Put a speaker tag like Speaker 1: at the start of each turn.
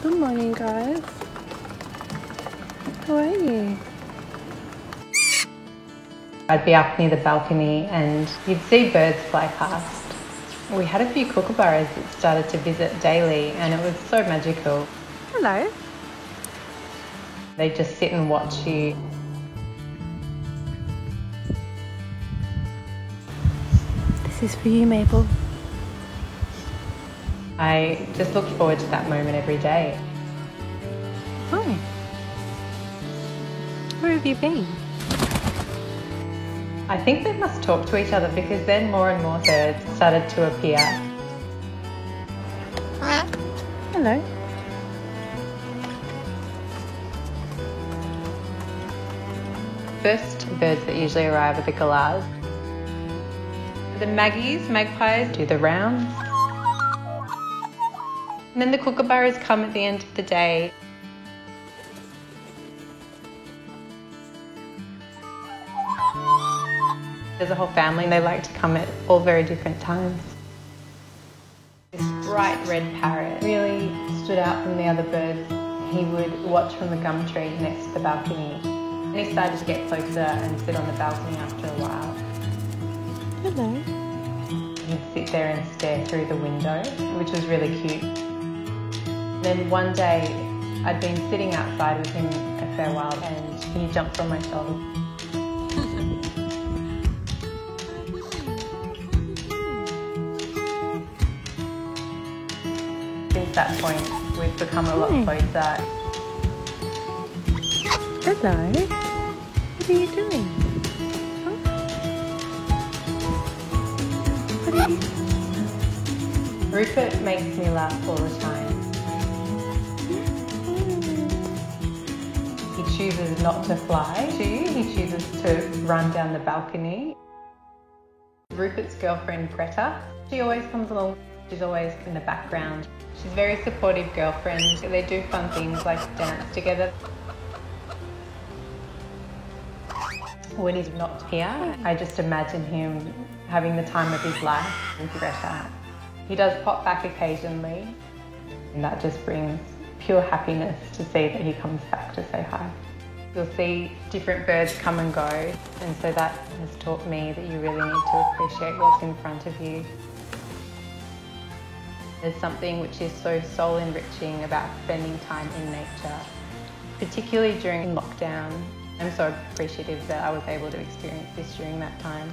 Speaker 1: Good morning, guys. How are you?
Speaker 2: I'd be up near the balcony and you'd see birds fly past. We had a few kookaburras that started to visit daily and it was so magical.
Speaker 1: Hello.
Speaker 2: They just sit and watch you.
Speaker 1: This is for you, Mabel.
Speaker 2: I just look forward to that moment every day.
Speaker 1: Oh. Where have you been?
Speaker 2: I think they must talk to each other because then more and more birds started to appear.
Speaker 1: Hello.
Speaker 2: First birds that usually arrive are the galahs. The magpies do the rounds. And then the kookaburras come at the end of the day. There's a whole family and they like to come at all very different times. This bright red parrot really stood out from the other birds. He would watch from the gum tree next to the balcony. And he started to get closer and sit on the balcony after a while.
Speaker 1: Hello.
Speaker 2: He'd sit there and stare through the window, which was really cute. Then one day, I'd been sitting outside with him a fair while and he jumped on my shoulder. Since that point, we've become a lot closer.
Speaker 1: Hello. What are you doing? Huh? What are you doing?
Speaker 2: Rupert makes me laugh all the time. He chooses not to fly. He chooses to run down the balcony. Rupert's girlfriend, Greta, she always comes along. She's always in the background. She's a very supportive girlfriend. They do fun things like dance together. When he's not here, I just imagine him having the time of his life with Greta. He does pop back occasionally, and that just brings pure happiness to see that he comes back to say hi. You'll see different birds come and go, and so that has taught me that you really need to appreciate what's in front of you. There's something which is so soul enriching about spending time in nature, particularly during lockdown. I'm so appreciative that I was able to experience this during that time.